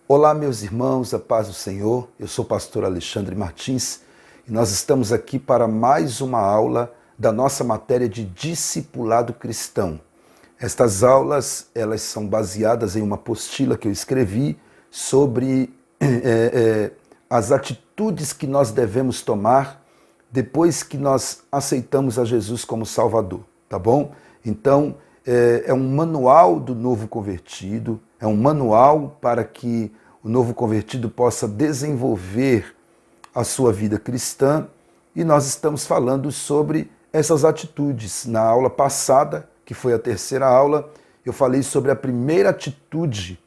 Olá, meus irmãos, a paz do Senhor. Eu sou o pastor Alexandre Martins e nós estamos aqui para mais uma aula da nossa matéria de discipulado cristão. Estas aulas, elas são baseadas em uma apostila que eu escrevi sobre as atitudes que nós devemos tomar depois que nós aceitamos a Jesus como Salvador, tá bom? Então, é um manual do novo convertido, é um manual para que o novo convertido possa desenvolver a sua vida cristã, e nós estamos falando sobre essas atitudes. Na aula passada, que foi a terceira aula, eu falei sobre a primeira atitude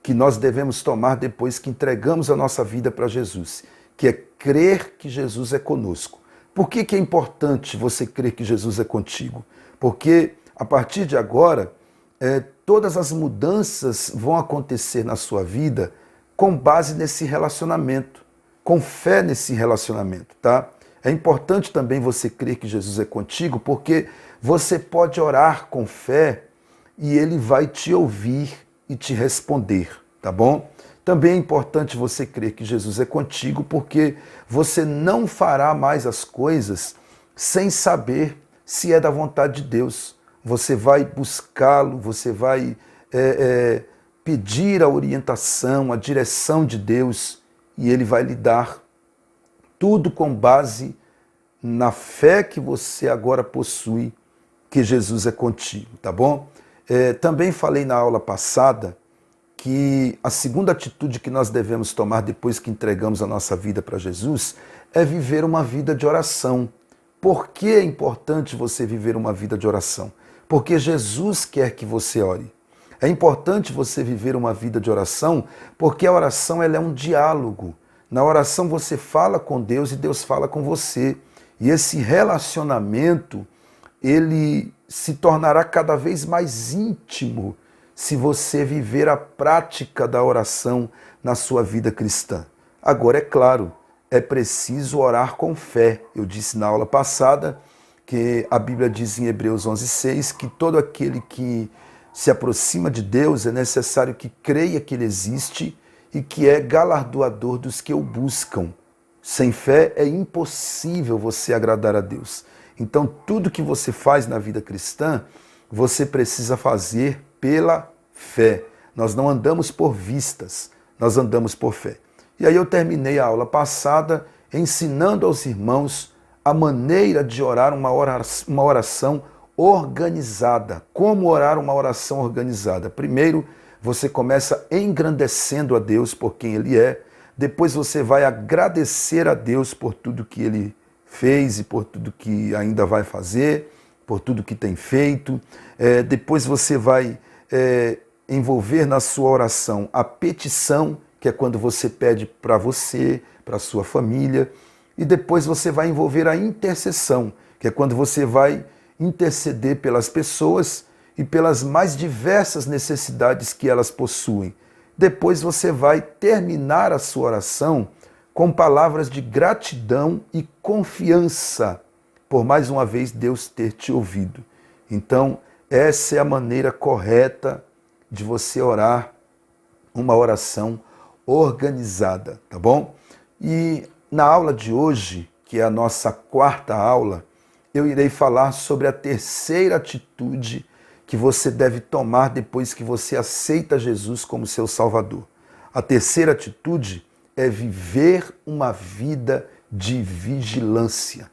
que nós devemos tomar depois que entregamos a nossa vida para Jesus, que é crer que Jesus é conosco. Por que é importante você crer que Jesus é contigo? Porque a partir de agora, todas as mudanças vão acontecer na sua vida com base nesse relacionamento, com fé nesse relacionamento, tá? É importante também você crer que Jesus é contigo, porque você pode orar com fé e Ele vai te ouvir e te responder, tá bom? Também é importante você crer que Jesus é contigo, porque você não fará mais as coisas sem saber se é da vontade de Deus. Você vai buscá-lo, você vai pedir a orientação, a direção de Deus, e Ele vai lhe dar tudo com base na fé que você agora possui, que Jesus é contigo, tá bom? Também falei na aula passada que a segunda atitude que nós devemos tomar depois que entregamos a nossa vida para Jesus é viver uma vida de oração. Por que é importante você viver uma vida de oração? Porque Jesus quer que você ore. É importante você viver uma vida de oração, porque a oração ela é um diálogo. Na oração você fala com Deus e Deus fala com você. E esse relacionamento, ele se tornará cada vez mais íntimo se você viver a prática da oração na sua vida cristã. Agora, é claro, é preciso orar com fé. Eu disse na aula passada que a Bíblia diz em Hebreus 11:6 que todo aquele que se aproxima de Deus é necessário que creia que Ele existe e que é galardoador dos que o buscam. Sem fé é impossível você agradar a Deus. Então, tudo que você faz na vida cristã, você precisa fazer pela fé. Nós não andamos por vistas, nós andamos por fé. E aí eu terminei a aula passada ensinando aos irmãos a maneira de orar uma oração organizada. Como orar uma oração organizada? Primeiro, você começa engrandecendo a Deus por quem Ele é. Depois você vai agradecer a Deus por tudo que Ele fez e por tudo que ainda vai fazer, por tudo que tem feito. Depois você vai envolver na sua oração a petição, que é quando você pede para você, para a sua família. E depois você vai envolver a intercessão, que é quando você vai interceder pelas pessoas e pelas mais diversas necessidades que elas possuem. Depois você vai terminar a sua oração com palavras de gratidão e confiança por mais uma vez Deus ter te ouvido. Então, essa é a maneira correta de você orar uma oração organizada, tá bom? E na aula de hoje, que é a nossa quarta aula, eu irei falar sobre a terceira atitude que você deve tomar depois que você aceita Jesus como seu Salvador. A terceira atitude é viver uma vida de vigilância.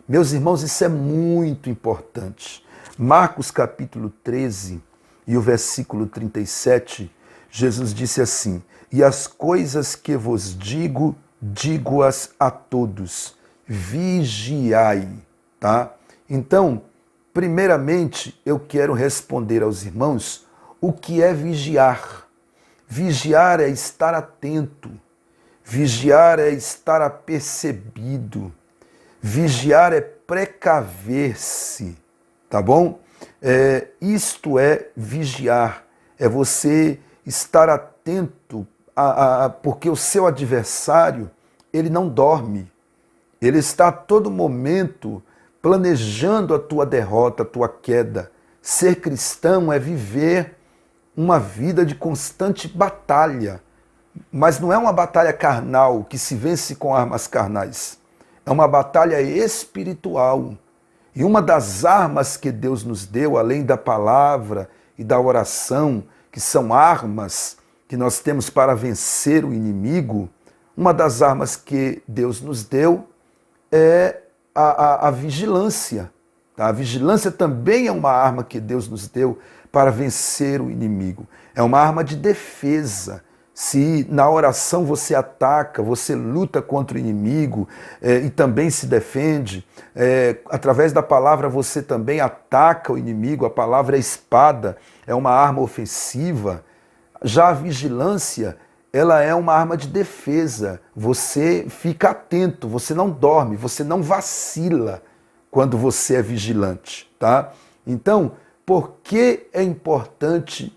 Meus irmãos, isso é muito importante. Marcos capítulo 13 e o versículo 37, Jesus disse assim: "E as coisas que vos digo, digo-as a todos, vigiai", tá? Então, primeiramente, eu quero responder aos irmãos o que é vigiar. Vigiar é estar atento, vigiar é estar apercebido, vigiar é precaver-se, tá bom? Isto é vigiar, é você estar atento, porque o seu adversário, ele não dorme, ele está a todo momento planejando a tua derrota, a tua queda. Ser cristão é viver uma vida de constante batalha, Mas não é uma batalha carnal que se vence com armas carnais. É uma batalha espiritual. E uma das armas que Deus nos deu, além da palavra e da oração, que são armas que nós temos para vencer o inimigo, uma das armas que Deus nos deu é a vigilância. Tá? A vigilância também é uma arma que Deus nos deu para vencer o inimigo. É uma arma de defesa. Se na oração você ataca, você luta contra o inimigo e também se defende, através da palavra você também ataca o inimigo, a palavra é espada, é uma arma ofensiva. Já a vigilância, ela é uma arma de defesa. Você fica atento, você não dorme, você não vacila quando você é vigilante, tá? Então, por que é importante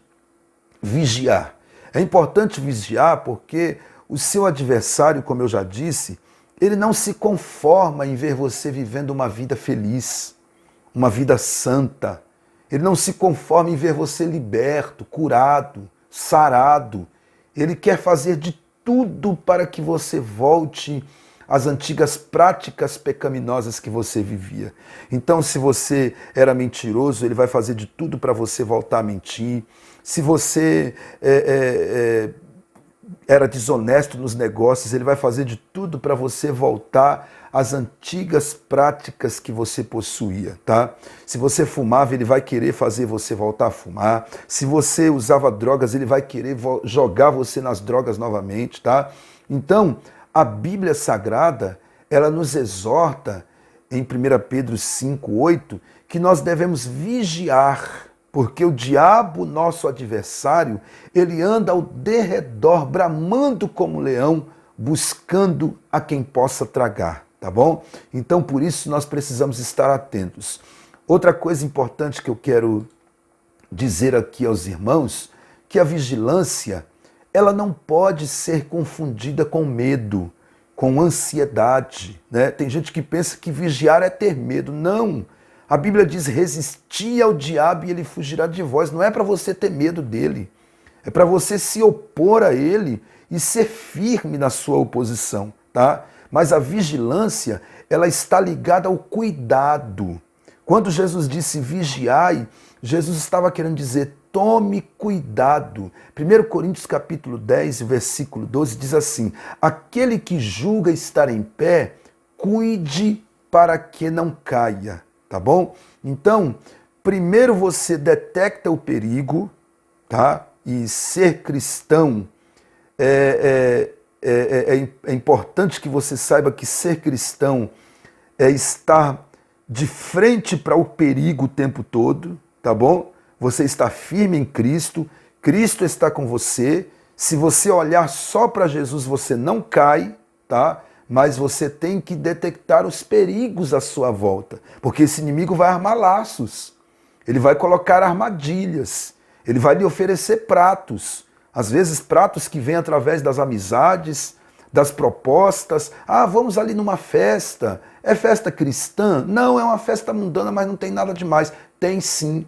vigiar? É importante vigiar porque o seu adversário, como eu já disse, ele não se conforma em ver você vivendo uma vida feliz, uma vida santa. Ele não se conforma em ver você liberto, curado, sarado. Ele quer fazer de tudo para que você volte às antigas práticas pecaminosas que você vivia. Então, se você era mentiroso, ele vai fazer de tudo para você voltar a mentir. Se você era desonesto nos negócios, ele vai fazer de tudo para você voltar às antigas práticas que você possuía, tá? Se você fumava, ele vai querer fazer você voltar a fumar. Se você usava drogas, ele vai querer jogar você nas drogas novamente, tá? Então, a Bíblia Sagrada, ela nos exorta em 1 Pedro 5,8, que nós devemos vigiar, porque o diabo, nosso adversário, ele anda ao derredor, bramando como leão, buscando a quem possa tragar, tá bom? Então, por isso, nós precisamos estar atentos. Outra coisa importante que eu quero dizer aqui aos irmãos, que a vigilância, ela não pode ser confundida com medo, com ansiedade, né? Tem gente que pensa que vigiar é ter medo. Não! A Bíblia diz, resistir ao diabo e ele fugirá de vós. Não é para você ter medo dele, é para você se opor a ele e ser firme na sua oposição, tá? Mas a vigilância, ela está ligada ao cuidado. Quando Jesus disse vigiai, Jesus estava querendo dizer, tome cuidado. 1 Coríntios capítulo 10, versículo 12, diz assim, aquele que julga estar em pé, cuide para que não caia, tá bom? Então, primeiro você detecta o perigo, tá? E ser cristão é importante que você saiba que ser cristão é estar de frente para o perigo o tempo todo, tá bom? Você está firme em Cristo, Cristo está com você. Se você olhar só para Jesus, você não cai, tá? Mas você tem que detectar os perigos à sua volta, porque esse inimigo vai armar laços, ele vai colocar armadilhas, ele vai lhe oferecer pratos, às vezes pratos que vêm através das amizades, das propostas. Ah, vamos ali numa festa, é festa cristã? Não, é uma festa mundana, mas não tem nada demais. Tem sim.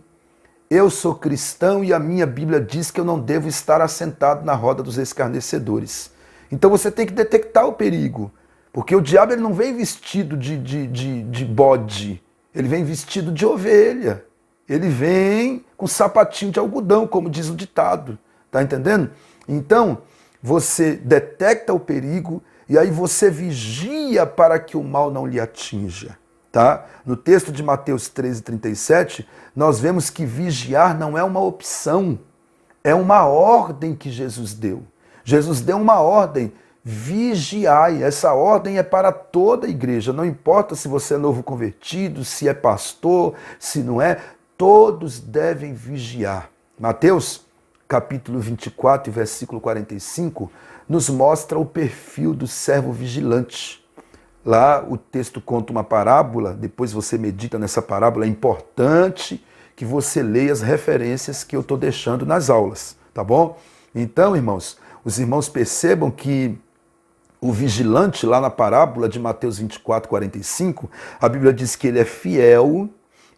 Eu sou cristão e a minha Bíblia diz que eu não devo estar assentado na roda dos escarnecedores. Então você tem que detectar o perigo, porque o diabo ele não vem vestido de bode, ele vem vestido de ovelha. Ele vem com sapatinho de algodão, como diz o ditado. Tá entendendo? Então, você detecta o perigo e aí você vigia para que o mal não lhe atinja. Tá? No texto de Mateus 13:37, nós vemos que vigiar não é uma opção, é uma ordem que Jesus deu. Jesus deu uma ordem, vigiai. Essa ordem é para toda a igreja, não importa se você é novo convertido, se é pastor, se não é, todos devem vigiar. Mateus capítulo 24, versículo 45, nos mostra o perfil do servo vigilante. Lá o texto conta uma parábola, depois você medita nessa parábola, é importante que você leia as referências que eu estou deixando nas aulas, tá bom? Então, irmãos, os irmãos percebam que o vigilante, lá na parábola de Mateus 24, 45, a Bíblia diz que ele é fiel,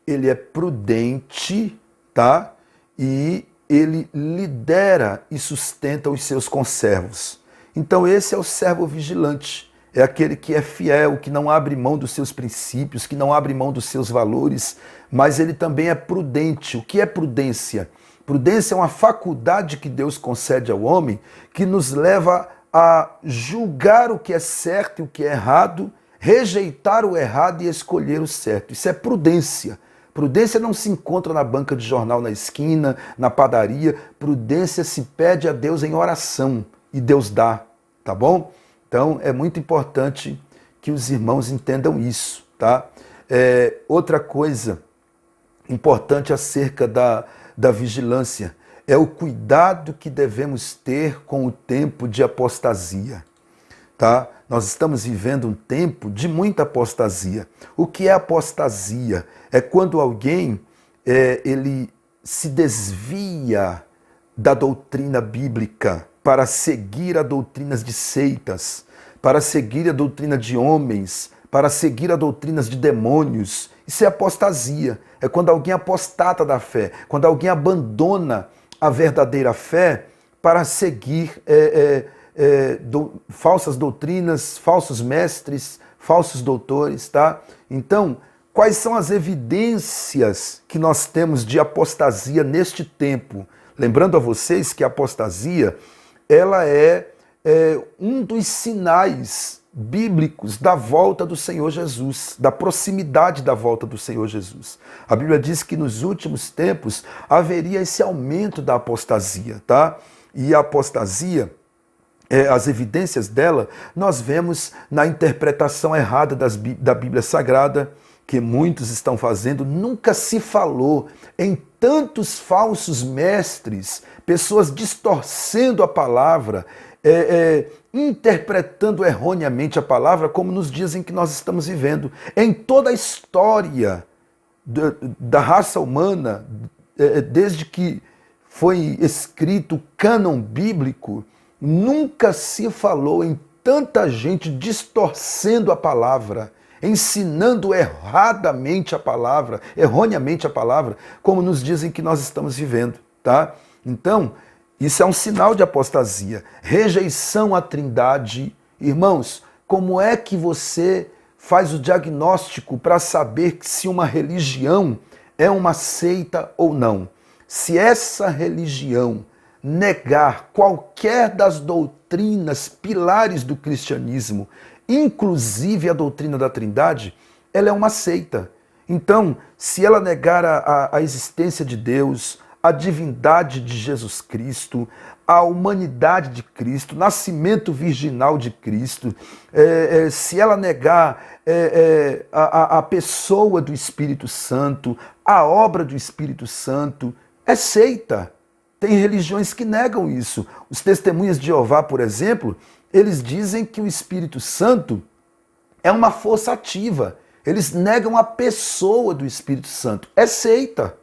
ele é prudente, tá? E ele lidera e sustenta os seus conservos. Então esse é o servo vigilante, é aquele que é fiel, que não abre mão dos seus princípios, que não abre mão dos seus valores, mas ele também é prudente. O que é prudência? Prudência é uma faculdade que Deus concede ao homem que nos leva a julgar o que é certo e o que é errado, rejeitar o errado e escolher o certo. Isso é prudência. Prudência não se encontra na banca de jornal na esquina, na padaria. Prudência se pede a Deus em oração e Deus dá, tá bom? Então é muito importante que os irmãos entendam isso, tá? Outra coisa importante acerca da vigilância é o cuidado que devemos ter com o tempo de apostasia. Tá? Nós estamos vivendo um tempo de muita apostasia. O que é apostasia? É quando alguém ele se desvia da doutrina bíblica para seguir a doutrinas de seitas, para seguir a doutrina de homens, para seguir a doutrinas de demônios. Isso é apostasia. É quando alguém apostata da fé, quando alguém abandona a verdadeira fé para seguir falsas doutrinas, falsos mestres, falsos doutores, tá? Então, quais são as evidências que nós temos de apostasia neste tempo? Lembrando a vocês que a apostasia, ela é um dos sinais bíblicos da volta do Senhor Jesus, da proximidade da volta do Senhor Jesus. A Bíblia diz que nos últimos tempos haveria esse aumento da apostasia, tá? E a apostasia, as evidências dela, nós vemos na interpretação errada da Bíblia Sagrada, que muitos estão fazendo. Nunca se falou em tantos falsos mestres, pessoas distorcendo a palavra, interpretando erroneamente a palavra, como nos dias em que nós estamos vivendo. Em toda a história da raça humana, desde que foi escrito o cânon bíblico, nunca se falou em tanta gente distorcendo a palavra, ensinando erradamente a palavra, erroneamente a palavra, como nos dias em que nós estamos vivendo, tá? Então, isso é um sinal de apostasia, rejeição à Trindade. Irmãos, como é que você faz o diagnóstico para saber se uma religião é uma seita ou não? Se essa religião negar qualquer das doutrinas pilares do cristianismo, inclusive a doutrina da Trindade, ela é uma seita. Então, se ela negar a existência de Deus, a divindade de Jesus Cristo, a humanidade de Cristo, o nascimento virginal de Cristo, se ela negar a pessoa do Espírito Santo, a obra do Espírito Santo, é seita. Tem religiões que negam isso. Os Testemunhas de Jeová, por exemplo, eles dizem que o Espírito Santo é uma força ativa. Eles negam a pessoa do Espírito Santo. É seita.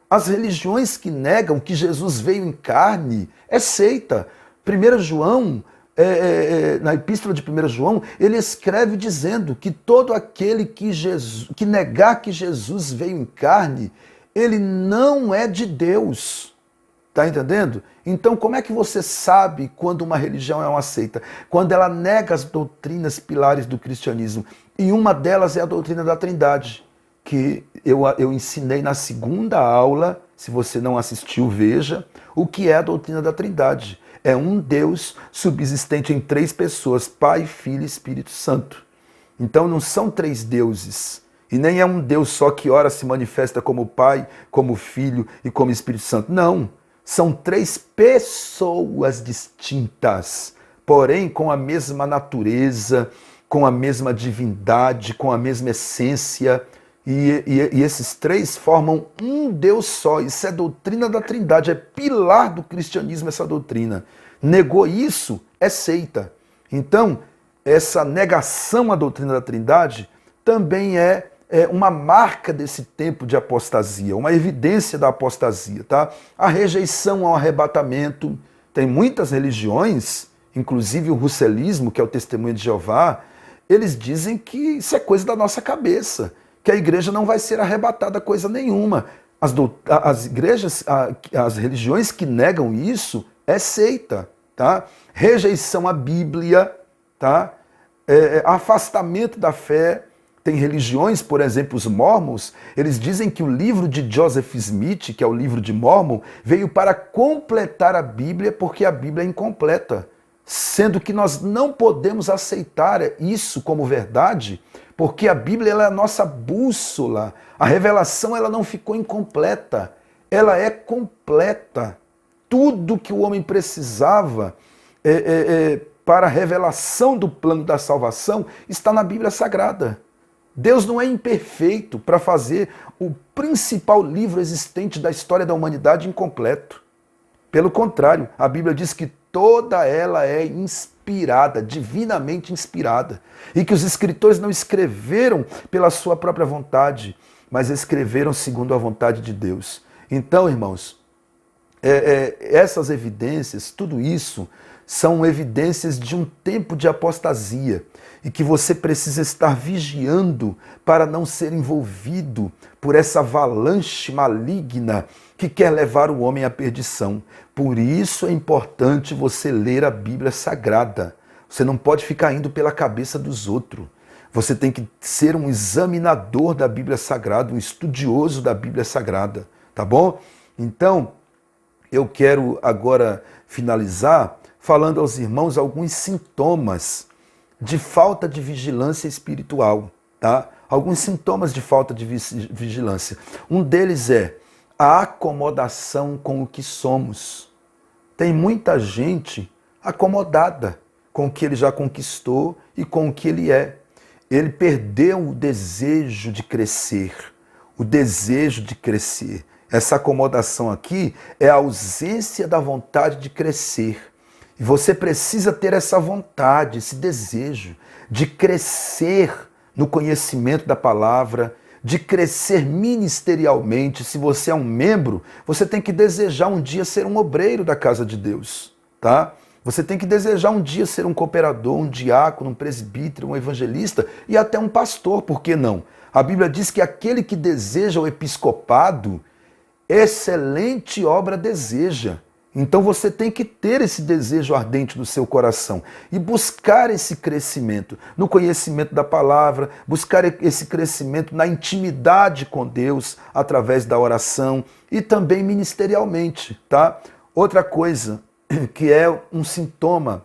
As religiões que negam que Jesus veio em carne é seita. 1 João, na epístola de 1 João, ele escreve dizendo que todo aquele que negar que Jesus veio em carne, ele não é de Deus. Está entendendo? Então, como é que você sabe quando uma religião é uma seita? Quando ela nega as doutrinas pilares do cristianismo. E uma delas é a doutrina da Trindade, que eu ensinei na segunda aula. Se você não assistiu, veja o que é a doutrina da Trindade. É um Deus subsistente em três pessoas, Pai, Filho e Espírito Santo. Então não são três deuses. E nem é um Deus só que ora se manifesta como Pai, como Filho e como Espírito Santo. Não. São três pessoas distintas, porém com a mesma natureza, com a mesma divindade, com a mesma essência. E esses três formam um Deus só. Isso é doutrina da Trindade, é pilar do cristianismo essa doutrina. Negou isso, é seita. Então, essa negação à doutrina da Trindade também é uma marca desse tempo de apostasia, uma evidência da apostasia, tá? A rejeição ao arrebatamento. Tem muitas religiões, inclusive o russelismo, que é o Testemunho de Jeová, eles dizem que isso é coisa da nossa cabeça, que a igreja não vai ser arrebatada coisa nenhuma. As igrejas, as religiões que negam isso é seita, tá? Rejeição à Bíblia, tá? Afastamento da fé. Tem religiões, por exemplo, os Mormons, eles dizem que o livro de Joseph Smith, que é o livro de Mormon, veio para completar a Bíblia, porque a Bíblia é incompleta. Sendo que nós não podemos aceitar isso como verdade, porque a Bíblia ela é a nossa bússola. A revelação ela não ficou incompleta, ela é completa. Tudo que o homem precisava para a revelação do plano da salvação está na Bíblia Sagrada. Deus não é imperfeito para fazer o principal livro existente da história da humanidade incompleto. Pelo contrário, a Bíblia diz que toda ela é inspirada, divinamente inspirada, e que os escritores não escreveram pela sua própria vontade, mas escreveram segundo a vontade de Deus. Então, irmãos, essas evidências, tudo isso, são evidências de um tempo de apostasia e que você precisa estar vigiando para não ser envolvido por essa avalanche maligna que quer levar o homem à perdição. Por isso é importante você ler a Bíblia Sagrada. Você não pode ficar indo pela cabeça dos outros. Você tem que ser um examinador da Bíblia Sagrada, um estudioso da Bíblia Sagrada, tá bom? Então, eu quero agora finalizar falando aos irmãos alguns sintomas de falta de vigilância espiritual, tá? Alguns sintomas de falta de vigilância. Um deles é a acomodação com o que somos. Tem muita gente acomodada com o que ele já conquistou e com o que ele é. Ele perdeu o desejo de crescer, o desejo de crescer. Essa acomodação aqui é a ausência da vontade de crescer. E você precisa ter essa vontade, esse desejo de crescer no conhecimento da palavra, de crescer ministerialmente. Se você é um membro, você tem que desejar um dia ser um obreiro da casa de Deus, tá? Você tem que desejar um dia ser um cooperador, um diácono, um presbítero, um evangelista e até um pastor, por que não? A Bíblia diz que aquele que deseja o episcopado, excelente obra deseja. Então você tem que ter esse desejo ardente no seu coração e buscar esse crescimento no conhecimento da palavra, buscar esse crescimento na intimidade com Deus através da oração e também ministerialmente, tá? Outra coisa que é um sintoma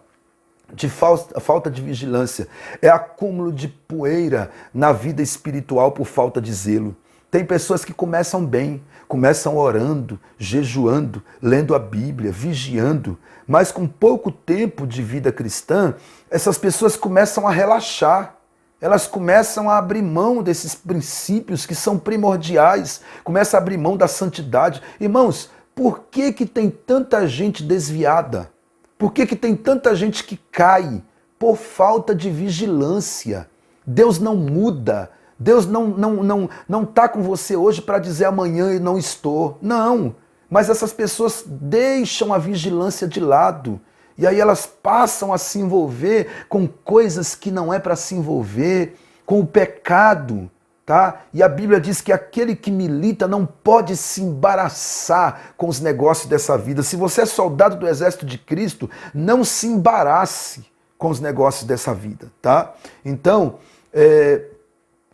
de falta de vigilância é acúmulo de poeira na vida espiritual por falta de zelo. Tem pessoas que começam bem, começam orando, jejuando, lendo a Bíblia, vigiando, mas com pouco tempo de vida cristã, essas pessoas começam a relaxar, elas começam a abrir mão desses princípios que são primordiais, começam a abrir mão da santidade. Irmãos, por que tem tanta gente desviada? Por que tem tanta gente que cai? Por falta de vigilância. Deus não muda. Deus não está com você hoje para dizer amanhã eu não estou. Não, mas essas pessoas deixam a vigilância de lado. E aí elas passam a se envolver com coisas que não é para se envolver, com o pecado, tá? E a Bíblia diz que aquele que milita não pode se embaraçar com os negócios dessa vida. Se você é soldado do exército de Cristo, não se embarace com os negócios dessa vida, tá? Então,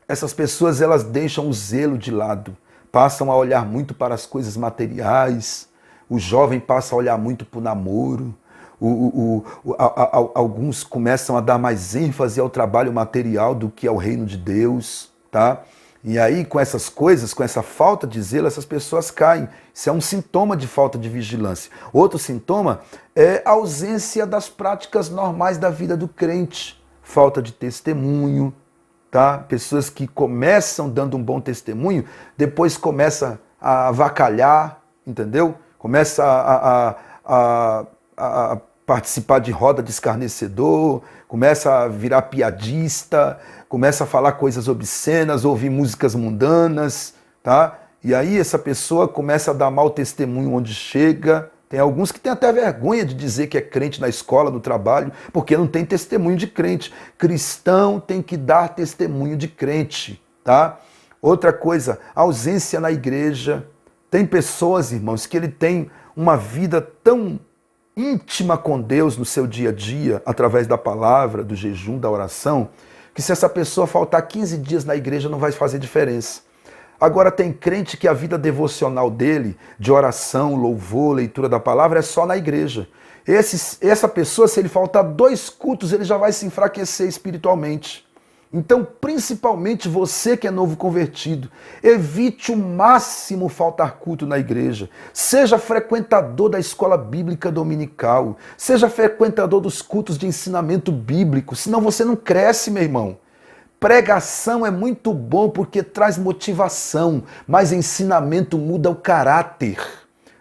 essas pessoas elas deixam o zelo de lado, passam a olhar muito para as coisas materiais, o jovem passa a olhar muito para o namoro, alguns começam a dar mais ênfase ao trabalho material do que ao reino de Deus, tá? E aí com essas coisas, com essa falta de zelo, essas pessoas caem. Isso é um sintoma de falta de vigilância. Outro sintoma é a ausência das práticas normais da vida do crente, falta de testemunho, tá? Pessoas que começam dando um bom testemunho, depois começa a avacalhar, entendeu? Começa a participar de roda de escarnecedor, começa a virar piadista, começa a falar coisas obscenas, ouvir músicas mundanas, tá? E aí essa pessoa começa a dar mau testemunho onde chega. Tem alguns que têm até vergonha de dizer que é crente na escola, no trabalho, porque não tem testemunho de crente. Cristão tem que dar testemunho de crente, tá? Outra coisa, ausência na igreja. Tem pessoas, irmãos, que ele tem uma vida tão íntima com Deus no seu dia a dia, através da palavra, do jejum, da oração, que se essa pessoa faltar 15 dias na igreja não vai fazer diferença. Agora tem crente que a vida devocional dele, de oração, louvor, leitura da palavra, é só na igreja. Essa pessoa, se ele faltar 2 cultos, ele já vai se enfraquecer espiritualmente. Então, principalmente você que é novo convertido, evite o máximo faltar culto na igreja. Seja frequentador da escola bíblica dominical. Seja frequentador dos cultos de ensinamento bíblico. Senão você não cresce, meu irmão. Pregação é muito bom porque traz motivação, mas ensinamento muda o caráter.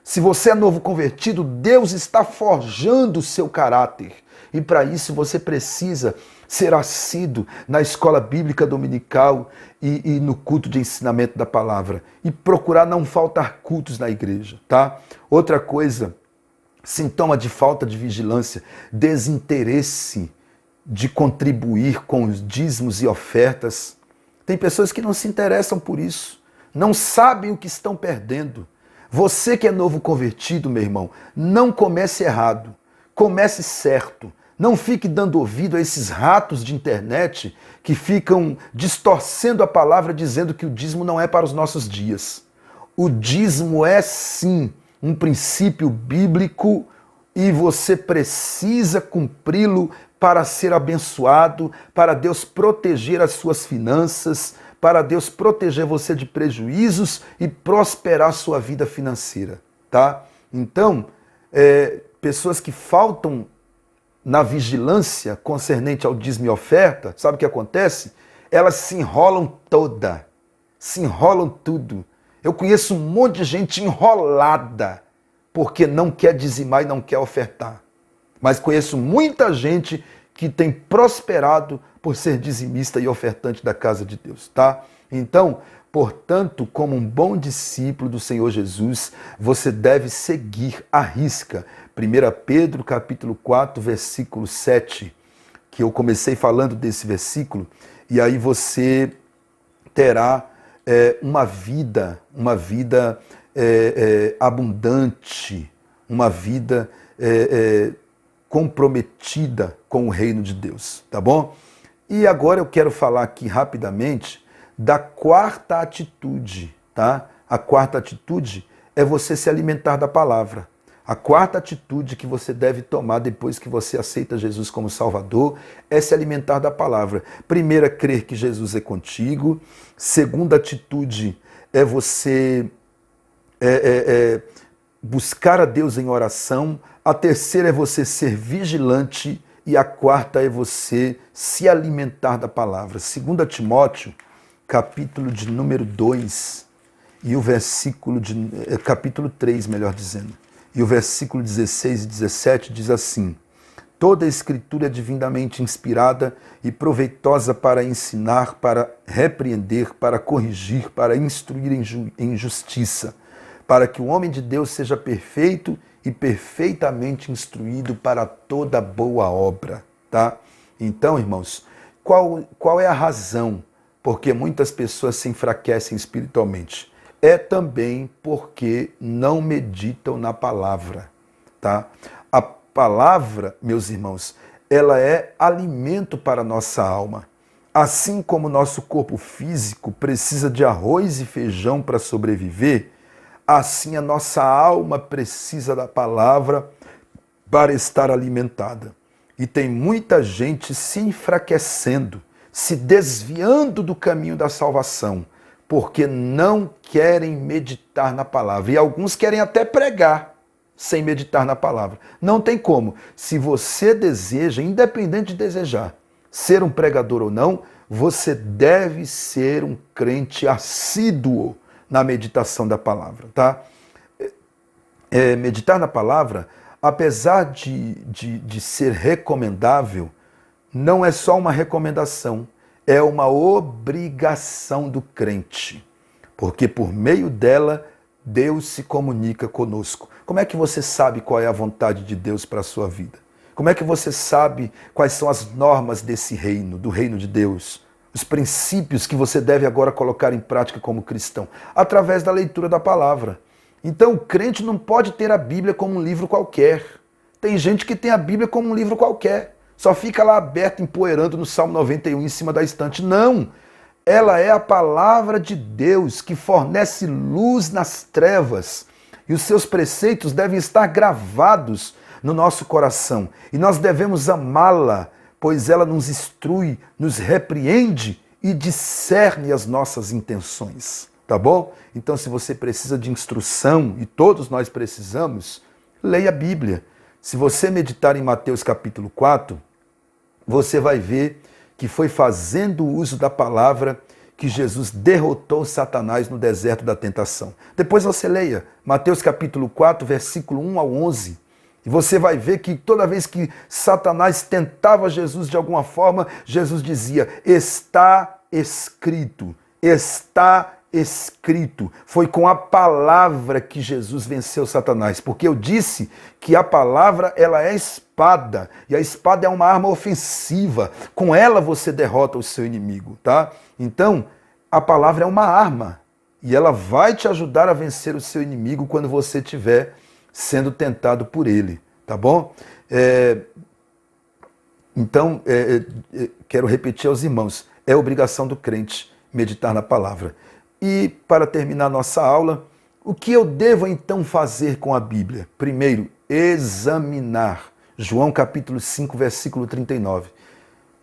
Se você é novo convertido, Deus está forjando o seu caráter. E para isso você precisa ser assíduo na escola bíblica dominical e no culto de ensinamento da palavra. E procurar não faltar cultos na igreja, tá? Outra coisa, sintoma de falta de vigilância, desinteresse de contribuir com os dízimos e ofertas. Tem pessoas que não se interessam por isso, não sabem o que estão perdendo. Você que é novo convertido, meu irmão, não comece errado, comece certo. Não fique dando ouvido a esses ratos de internet que ficam distorcendo a palavra dizendo que o dízimo não é para os nossos dias. O dízimo é sim um princípio bíblico e você precisa cumpri-lo para ser abençoado, para Deus proteger as suas finanças, para Deus proteger você de prejuízos e prosperar a sua vida financeira, tá? Então, pessoas que faltam na vigilância concernente ao dízimo e oferta, sabe o que acontece? Elas se enrolam toda, se enrolam tudo. Eu conheço um monte de gente enrolada porque não quer dizimar e não quer ofertar. Mas conheço muita gente que tem prosperado por ser dizimista e ofertante da casa de Deus, tá? Então, portanto, como um bom discípulo do Senhor Jesus, você deve seguir à risca 1 Pedro capítulo 4, versículo 7, que eu comecei falando desse versículo, e aí você terá uma vida abundante, uma vida comprometida com o reino de Deus, tá bom? E agora eu quero falar aqui rapidamente da quarta atitude, tá? A quarta atitude é você se alimentar da palavra. A quarta atitude que você deve tomar depois que você aceita Jesus como Salvador é se alimentar da palavra. Primeira, crer que Jesus é contigo. Segunda atitude é você buscar a Deus em oração. A terceira é você ser vigilante. E a quarta é você se alimentar da palavra. 2 Timóteo, capítulo de número 2, e o versículo de capítulo 3, melhor dizendo. E o versículo 16 e 17 diz assim: toda a escritura é divinamente inspirada e proveitosa para ensinar, para repreender, para corrigir, para instruir em justiça, para que o homem de Deus seja perfeito e perfeitamente instruído para toda boa obra, tá? Então, irmãos, qual é a razão porque muitas pessoas se enfraquecem espiritualmente? É também porque não meditam na palavra, tá? A palavra, meus irmãos, ela é alimento para a nossa alma. Assim como o nosso corpo físico precisa de arroz e feijão para sobreviver, assim a nossa alma precisa da palavra para estar alimentada. E tem muita gente se enfraquecendo, se desviando do caminho da salvação, porque não querem meditar na palavra. E alguns querem até pregar sem meditar na palavra. Não tem como. Se você deseja, independente de desejar, ser um pregador ou não, você deve ser um crente assíduo na meditação da palavra, tá? Meditar na palavra, apesar de ser recomendável, não é só uma recomendação, é uma obrigação do crente, porque por meio dela Deus se comunica conosco. Como é que você sabe qual é a vontade de Deus para a sua vida? Como é que você sabe quais são as normas desse reino, do reino de Deus? Os princípios que você deve agora colocar em prática como cristão? Através da leitura da palavra. Então o crente não pode ter a Bíblia como um livro qualquer. Tem gente que tem a Bíblia como um livro qualquer, só fica lá aberto, empoeirando no Salmo 91 em cima da estante. Não! Ela é a palavra de Deus que fornece luz nas trevas. E os seus preceitos devem estar gravados no nosso coração. E nós devemos amá-la, pois ela nos instrui, nos repreende e discerne as nossas intenções. Tá bom? Então, se você precisa de instrução, e todos nós precisamos, leia a Bíblia. Se você meditar em Mateus capítulo 4, você vai ver que foi fazendo uso da palavra que Jesus derrotou Satanás no deserto da tentação. Depois você leia Mateus capítulo 4, versículo 1 ao 11, e você vai ver que toda vez que Satanás tentava Jesus de alguma forma, Jesus dizia, está escrito, está escrito. Foi com a palavra que Jesus venceu Satanás, porque eu disse que a palavra ela é espada, e a espada é uma arma ofensiva, com ela você derrota o seu inimigo, tá? Então, a palavra é uma arma, e ela vai te ajudar a vencer o seu inimigo quando você estiver sendo tentado por ele, tá bom? Então, quero repetir aos irmãos, é obrigação do crente meditar na palavra. E, para terminar nossa aula, o que eu devo então fazer com a Bíblia? Primeiro, examinar. João capítulo 5, versículo 39.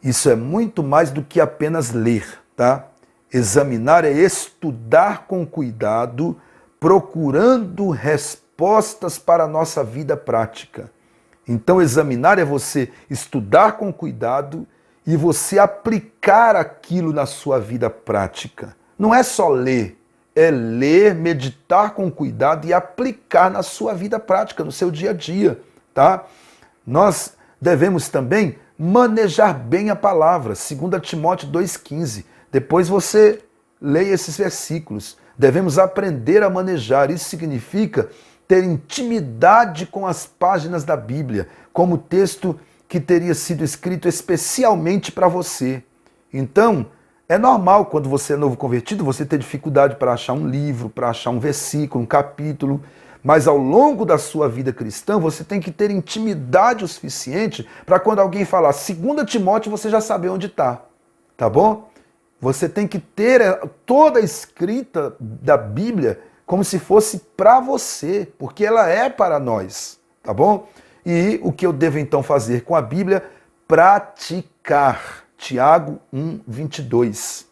Isso é muito mais do que apenas ler, tá? Examinar é estudar com cuidado, procurando respostas para a nossa vida prática. Então, examinar é você estudar com cuidado e você aplicar aquilo na sua vida prática. Não é só ler, é ler, meditar com cuidado e aplicar na sua vida prática, no seu dia a dia, tá? Nós devemos também manejar bem a palavra, 2 Timóteo 2,15. Depois você leia esses versículos. Devemos aprender a manejar, isso significa ter intimidade com as páginas da Bíblia, como texto que teria sido escrito especialmente para você. Então, é normal, quando você é novo convertido, você ter dificuldade para achar um livro, para achar um versículo, um capítulo, mas ao longo da sua vida cristã, você tem que ter intimidade o suficiente para quando alguém falar 2 Timóteo, você já saber onde está, tá bom? Você tem que ter toda a escrita da Bíblia como se fosse para você, porque ela é para nós, tá bom? E o que eu devo então fazer com a Bíblia? Praticar. Tiago 1:22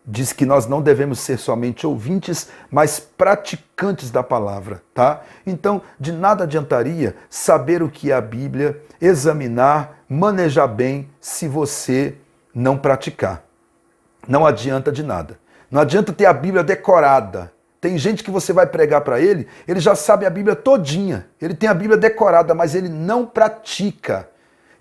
diz que nós não devemos ser somente ouvintes, mas praticantes da palavra, tá? Então, de nada adiantaria saber o que é a Bíblia, examinar, manejar bem, se você não praticar. Não adianta de nada. Não adianta ter a Bíblia decorada. Tem gente que você vai pregar para ele, ele já sabe a Bíblia todinha. Ele tem a Bíblia decorada, mas ele não pratica.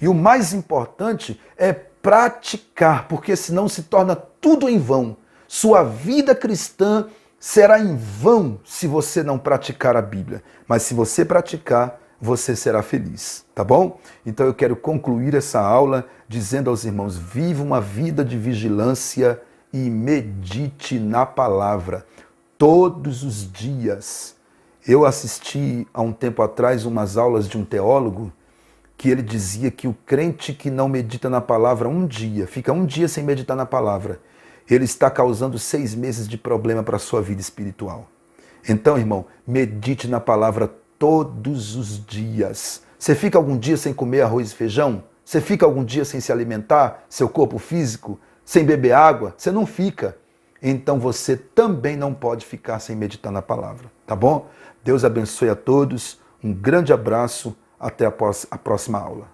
E o mais importante é praticar, porque senão se torna tudo em vão. Sua vida cristã será em vão se você não praticar a Bíblia. Mas se você praticar, você será feliz, tá bom? Então eu quero concluir essa aula dizendo aos irmãos, viva uma vida de vigilância e medite na palavra todos os dias. Eu assisti há um tempo atrás umas aulas de um teólogo que ele dizia que o crente que não medita na palavra um dia, fica um dia sem meditar na palavra, ele está causando 6 meses de problema para a sua vida espiritual. Então, irmão, medite na palavra todos os dias. Você fica algum dia sem comer arroz e feijão? Você fica algum dia sem se alimentar, seu corpo físico, sem beber água? Você não fica. Então você também não pode ficar sem meditar na palavra, tá bom? Deus abençoe a todos, um grande abraço, até a próxima aula.